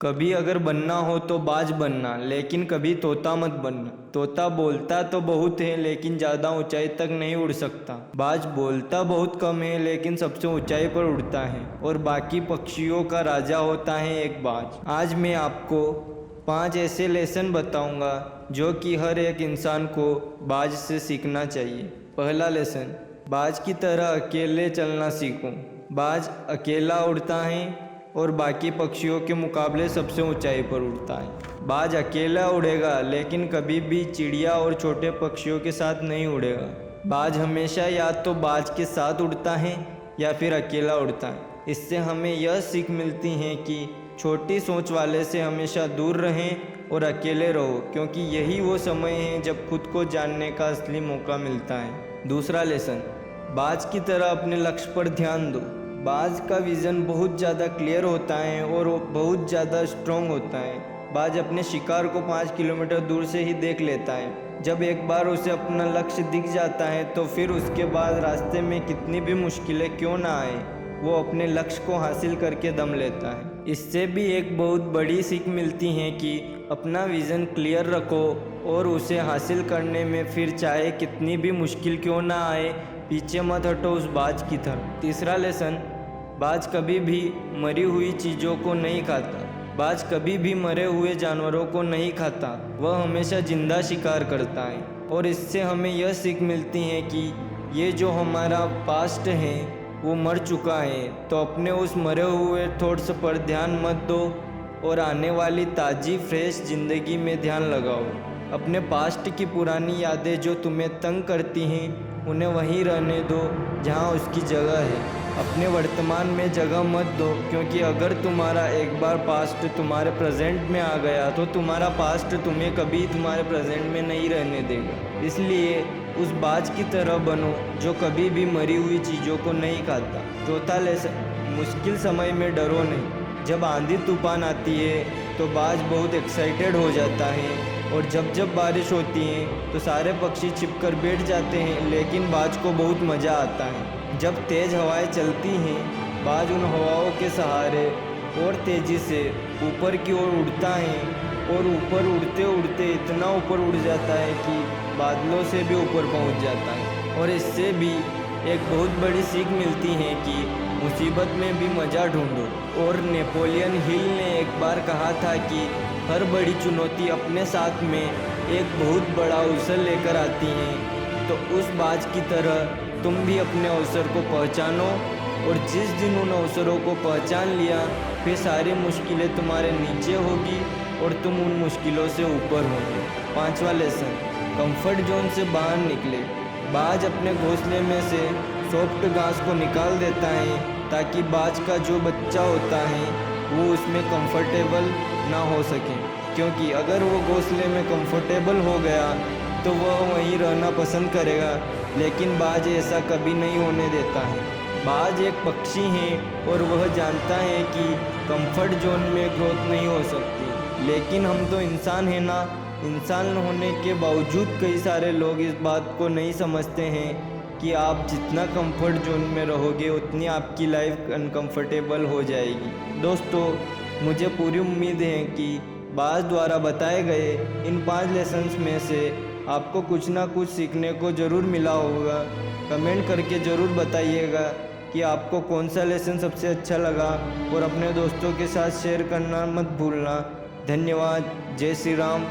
कभी अगर बनना हो तो बाज बनना, लेकिन कभी तोता मत बनना। तोता बोलता तो बहुत है लेकिन ज़्यादा ऊंचाई तक नहीं उड़ सकता। बाज बोलता बहुत कम है लेकिन सबसे ऊंचाई पर उड़ता है और बाकी पक्षियों का राजा होता है एक बाज। आज मैं आपको 5 ऐसे लेसन बताऊंगा जो कि हर एक इंसान को बाज से सीखना चाहिए। पहला लेसन, बाज की तरह अकेले चलना सीखो। बाज अकेला उड़ता है और बाकी पक्षियों के मुकाबले सबसे ऊंचाई पर उड़ता है। बाज अकेला उड़ेगा लेकिन कभी भी चिड़िया और छोटे पक्षियों के साथ नहीं उड़ेगा। बाज हमेशा या तो बाज के साथ उड़ता है या फिर अकेला उड़ता है। इससे हमें यह सीख मिलती है कि छोटी सोच वाले से हमेशा दूर रहें और अकेले रहो, क्योंकि यही वो समय है जब खुद को जानने का असली मौका मिलता है। दूसरा लेसन, बाज की तरह अपने लक्ष्य पर ध्यान दो। बाज का विज़न बहुत ज़्यादा क्लियर होता है और वो बहुत ज़्यादा स्ट्रॉन्ग होता है। बाज अपने शिकार को 5 किलोमीटर दूर से ही देख लेता है। जब एक बार उसे अपना लक्ष्य दिख जाता है तो फिर उसके बाद रास्ते में कितनी भी मुश्किलें क्यों ना आए, वो अपने लक्ष्य को हासिल करके दम लेता है। इससे भी एक बहुत बड़ी सीख मिलती है कि अपना विज़न क्लियर रखो और उसे हासिल करने में फिर चाहे कितनी भी मुश्किल क्यों ना आए, पीछे मत हटो उस बाज की तरह। तीसरा लेसन, बाज कभी भी मरी हुई चीज़ों को नहीं खाता। बाज कभी भी मरे हुए जानवरों को नहीं खाता, वह हमेशा जिंदा शिकार करता है। और इससे हमें यह सीख मिलती है कि ये जो हमारा पास्ट है वो मर चुका है, तो अपने उस मरे हुए थॉट्स पर ध्यान मत दो और आने वाली ताज़ी फ्रेश ज़िंदगी में ध्यान लगाओ। अपने पास्ट की पुरानी यादें जो तुम्हें तंग करती हैं उन्हें वहीं रहने दो जहां उसकी जगह है। अपने वर्तमान में जगह मत दो, क्योंकि अगर तुम्हारा एक बार पास्ट तुम्हारे प्रेजेंट में आ गया तो तुम्हारा पास्ट तुम्हें कभी तुम्हारे प्रेजेंट में नहीं रहने देगा। इसलिए उस बाज की तरह बनो जो कभी भी मरी हुई चीज़ों को नहीं खाता। चौथा लेसन, मुश्किल समय में डरो नहीं। जब आंधी तूफान आती है तो बाज बहुत एक्साइटेड हो जाता है और जब बारिश होती है तो सारे पक्षी छिपकर बैठ जाते हैं, लेकिन बाज को बहुत मज़ा आता है। जब तेज़ हवाएं चलती हैं, बाज उन हवाओं के सहारे और तेज़ी से ऊपर की ओर उड़ता है और ऊपर उड़ते उड़ते इतना ऊपर उड़ जाता है कि बादलों से भी ऊपर पहुंच जाता है। और इससे भी एक बहुत बड़ी सीख मिलती है कि मुसीबत में भी मज़ा ढूंढो। और नेपोलियन हिल ने एक बार कहा था कि हर बड़ी चुनौती अपने साथ में एक बहुत बड़ा अवसर लेकर आती है। तो उस बाज की तरह तुम भी अपने अवसर को पहचानो, और जिस दिन उन अवसरों को पहचान लिया फिर सारी मुश्किलें तुम्हारे नीचे होगी और तुम उन मुश्किलों से ऊपर होगे। पांचवा लेसन, कंफर्ट जोन से बाहर निकले। बाज अपने घोंसले में से सॉफ्ट घास को निकाल देता है ताकि बाज का जो बच्चा होता है वो उसमें कंफर्टेबल ना हो सके, क्योंकि अगर वो घोंसले में कंफर्टेबल हो गया तो वह वहीं रहना पसंद करेगा, लेकिन बाज ऐसा कभी नहीं होने देता है। बाज एक पक्षी है और वह जानता है कि कंफर्ट जोन में ग्रोथ नहीं हो सकती, लेकिन हम तो इंसान हैं ना। इंसान होने के बावजूद कई सारे लोग इस बात को नहीं समझते हैं कि आप जितना कंफर्ट जोन में रहोगे उतनी आपकी लाइफ अनकंफर्टेबल हो जाएगी। दोस्तों, मुझे पूरी उम्मीद है कि बाज द्वारा बताए गए इन 5 लेसन्स में से आपको कुछ ना कुछ सीखने को ज़रूर मिला होगा। कमेंट करके ज़रूर बताइएगा कि आपको कौन सा लेसन सबसे अच्छा लगा, और अपने दोस्तों के साथ शेयर करना मत भूलना। धन्यवाद। जय श्री राम।